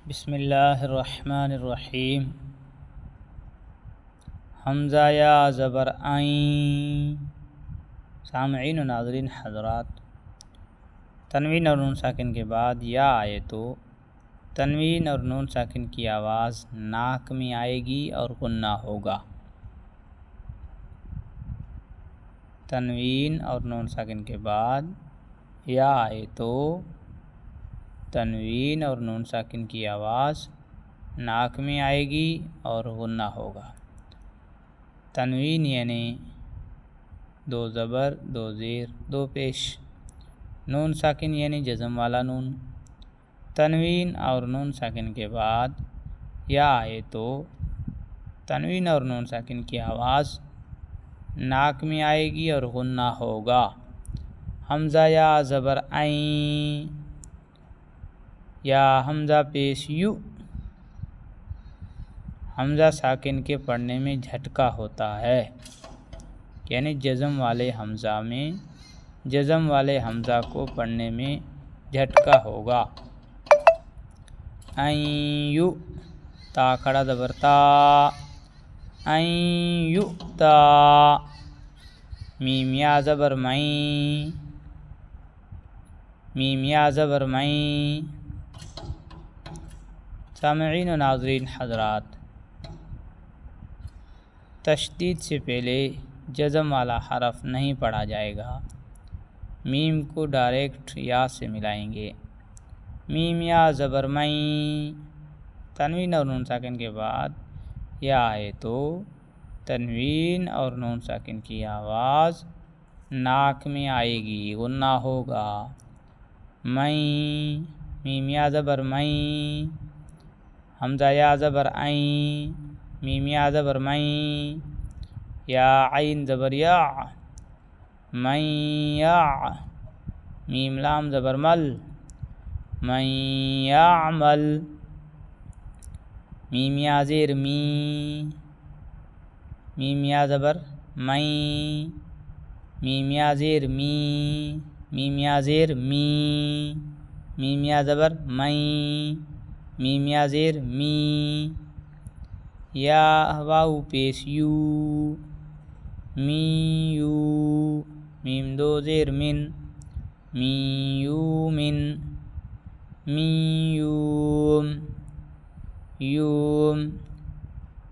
بسم اللہ الرحمن الرحیم۔ حمزہ یا زبر عین۔ سامعین و ناظرین حضرات، تنوین اور نون ساکن کے بعد یا آئے تو تنوین اور نون ساکن کی آواز ناک میں آئے گی اور غنہ ہوگا۔ تنوین اور نون ساکن کے بعد یا آئے تو تنوین اور نون ساکن کی آواز ناک میں آئے گی اور غنہ ہوگا۔ تنوین یعنی دو زبر، دو زیر، دو پیش۔ نون ساکن یعنی جزم والا نون۔ تنوین اور نون ساکن کے بعد یا آئے تو تنوین اور نون ساکن کی آواز ناک میں آئے گی اور غنہ ہوگا۔ حمزہ یا زبر عین، یا حمزہ پیش یو۔ حمزہ ساکن کے پڑھنے میں جھٹکا ہوتا ہے، یعنی جزم والے حمزہ کو پڑھنے میں جھٹکا ہوگا۔ عین یو، تا کھڑا زبر تا، عین یو تا۔ میم یا زبر مین، میم یا زبر مین۔ سامعین و ناظرین حضرات، تشدید سے پہلے جزم والا حرف نہیں پڑھا جائے گا، میم کو ڈائریکٹ یا سے ملائیں گے۔ میم یا زبر مین۔ تنوین اور نون ساکن کے بعد یا آئے تو تنوین اور نون ساکن کی آواز ناک میں آئے گی، غنہ ہوگا۔ مین، میم یا زبر مین۔ حمزہ یا زبر عین، میم یا زبر مین۔ یا عین زبر یا، من یا۔ میم لام زبر مل، من یعمل۔ میم یا زیر می، میم یا زبر مین۔ میم یا زیر می، میم یا زیر می۔ میم یا زبر مین، میم یا زیر می۔ یا واو پیش یو، می یو۔ میم دو زیر من، می یومن۔ می یوم، یوم،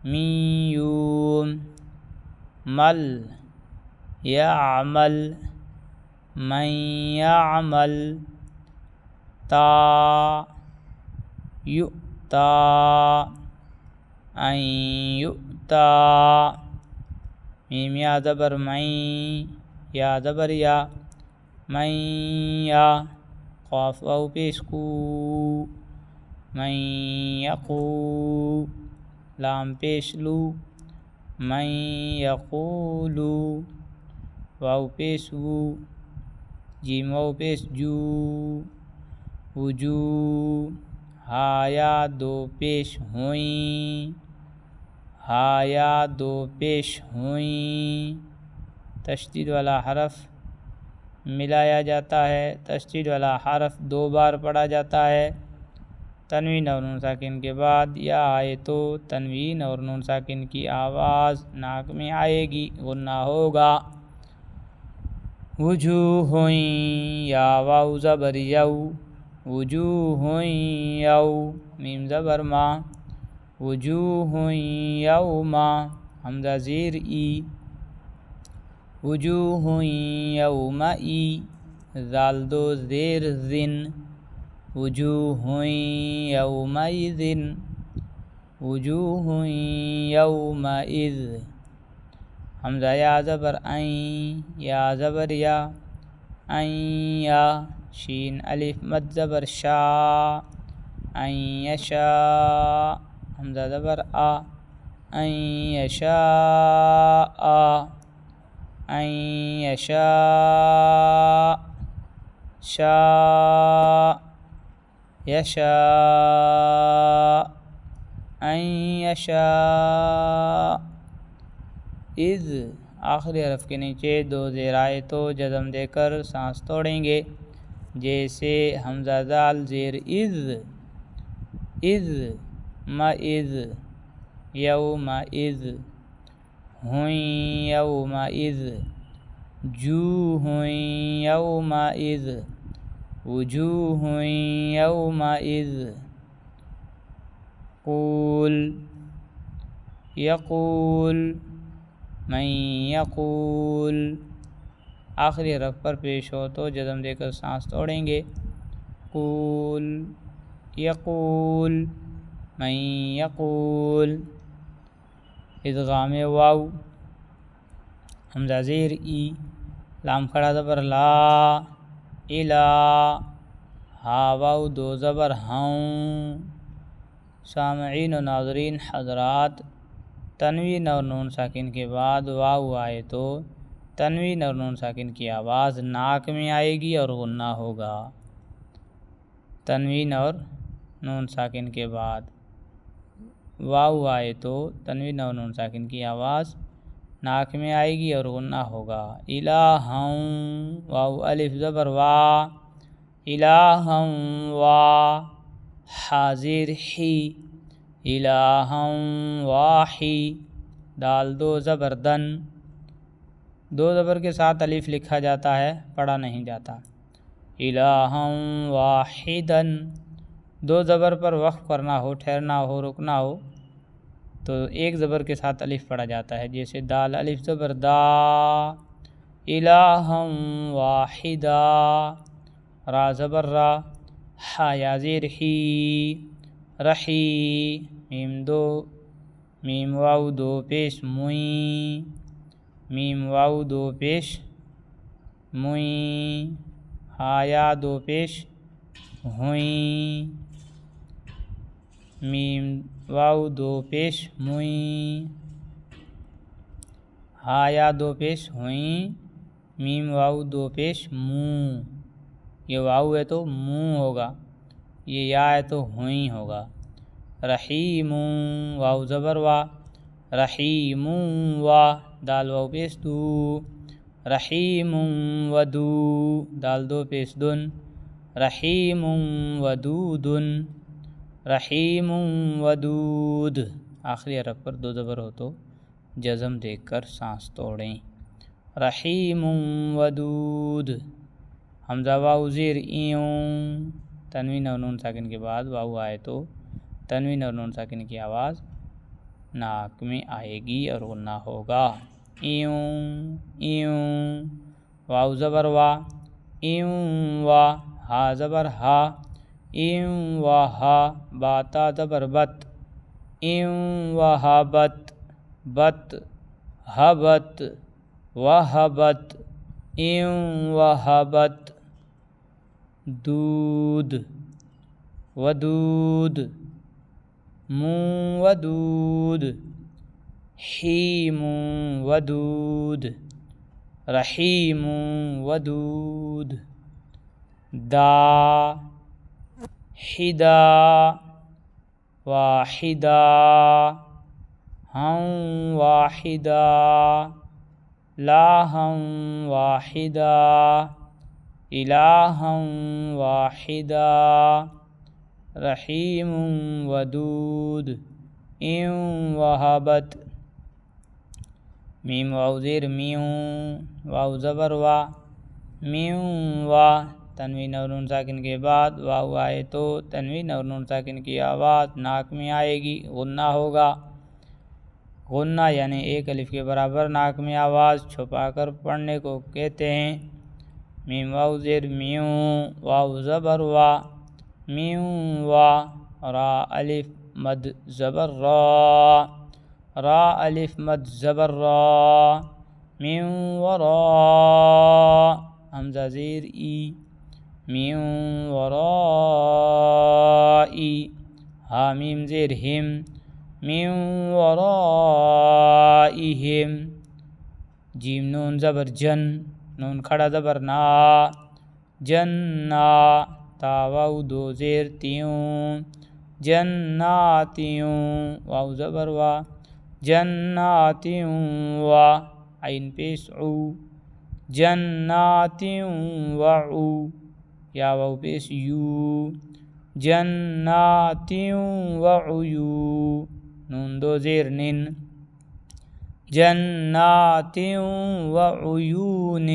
می یوم۔ مل، یعمل، من یعمل۔ تا، یؤتا، ان یؤتا۔ میم یا زبر مین، یا زبر یا، من یا۔ قاف واو پیش کو، من یقو۔ لام پیش لو، من یقولو۔ واو پیش وو، جیم واو پیش جو، وجو۔ ہا یا دو پیش ہوئیں، ہا یا دو پیش ہوئیں۔ تشدید والا حرف ملایا جاتا ہے، تشدید والا حرف دو بار پڑھا جاتا ہے۔ تنوین اور نون ساکن کے بعد یا آئے تو تنوین اور نون ساکن کی آواز ناک میں آئے گی، غنہ ہوگا۔ وجوہن، یا واو زبر یو، وجوہن یو۔ میم زبر ما، وجوہن یوما۔ حمزہ زیر ای، وجوہن یومئی۔ ذال دو زیر زن، وجوہن یومئذ، وجوہن یومئذ۔ حمزہ یا زبر عین، یا زبر یا، عین یا۔ شین الف مد زبر شا، ان یشا۔ حمزہ زبر آ، ان یشاء، ان یشاء۔ شاء، یشاء، ان یشاء۔ اذ، آخری حرف کے نیچے دو زیر آئے تو جزم دے کر سانس توڑیں گے، جیسے حمزہ ذال زیر اذ، اذ مئذ یومئذ ہوئیں یومئذ جوہ یومئذ وجوہ یومئذ قول یقول من یقول آخری حرف پر پیش ہو تو جزم دے کر سانس توڑیں گے. قول یقول من یقول ادغام واو حمزہ زیر ای لام کھڑا زبر لا الا ہا واو دو زبر ہوں. سامعین و ناظرین حضرات تنوین اور نون ساکن کے بعد واو آئے تو تنوین اور نون ساکن کی آواز ناک میں آئے گی اور غنہ ہوگا. تنوین اور نون ساکن کے بعد واو آئے تو تنوین اور نون ساکن کی آواز ناک میں آئے گی اور غنہ ہوگا. الہم واو الف زبر وا الہم وا حاضر ہی الہم واہی دال دو زبر دن دو زبر کے ساتھ الف لکھا جاتا ہے پڑھا نہیں جاتا. الہم واحدن دو زبر پر وقف کرنا ہو ٹھہرنا ہو رکنا ہو تو ایک زبر کے ساتھ الف پڑھا جاتا ہے جیسے دال الف زبر دا الہم واحدا را زبر را ہا یا زیر ہی رحی میم واو دو پیش موئی میم واو دو پیش موئی ہا یا دو پیش ہوئیں میم واو دو پیش موئی ہا یا دو پیش ہوئیں میم واو دو پیش موں. یہ واو ہے تو موں ہوگا یہ یا ہے تو ہوئیں ہوگا. رحیم واو زبر وا رحیم وا دال واو پیش دو رحیم ودو دال دو پیش دن رحیم ودودن رحیم ودود آخری حرف پر دو زبر ہو تو جزم دیکھ کر سانس توڑیں. رحیم ودود حمزہ واو زیر ایوں تنوین اور نون ساکن کے بعد واو آئے تو تنوین اور نون ساکن کی آواز ناک میں آئے گی اور غنہ ہوگا. ایوں ایوں واو زبر وا ایوں وا ہا زبر ہا ایوں وا ہا باتا زبر بت ایوں وا ہا بت بت ہبت وہبت ایوں وا ہا بت دود ودود موں ودود حیم ودود رحیم ودود دا حدا واحدا ہم واحدا لاہم واحدا الہم واحدا رحیم ودود ایوں وہبت میم واو زیر میوں واو زبر وا میوں وا تنوین اور نون ساکن کے بعد واو آئے تو تنوین اور نون ساکن کی آواز ناک میں آئے گی غنہ ہوگا. غنہ یعنی ایک الف کے برابر ناک میں آواز چھپا کر پڑھنے کو کہتے ہیں. میم واو زیر میوں واو زبر وا میوں وا را الف مد زبر را را الف مد زبر را میوں ورا حمزہ زیر ای میوں ورائی ہا میم زیر ہم میوں ورائہم جیم نون زبر جن نون کھڑا زبر نا جنّا تا واو دو زیر تیوں جناتیوں واو زبر وا جناتیوں وا عین پیش عو جناتیوں وعو یا واو پیش یو جنات وعیون، نون دو زیر نن، جنات وعیون،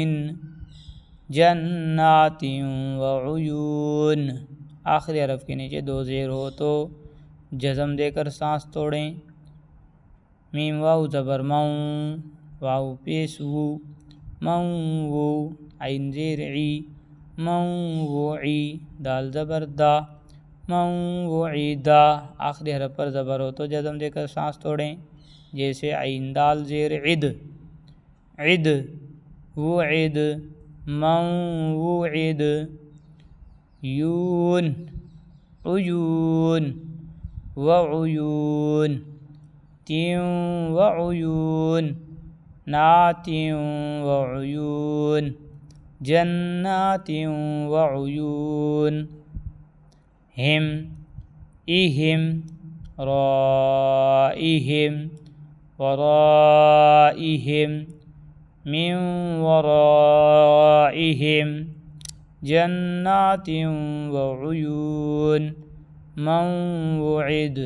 جنات وعیون۔ آخری حرف کے نیچے دو زیر ہو تو جزم دے کر سانس توڑیں۔ میم واو زبر موں، واو پیش وو، موو، عین زیر عی، موعی، دال زبر دا، موعدا۔ آخری حرف پر زبر ہو تو جزم دے کر سانس توڑیں، جیسے عین دال زیر عد، عد، وعد، موعد، یون، عیون، وعیون، تین وعیون، نات وعیون، جنات وعیون، ہم، ایہم، رائہم، ورائہم، من ورائہم، جنات وعیون، موعد۔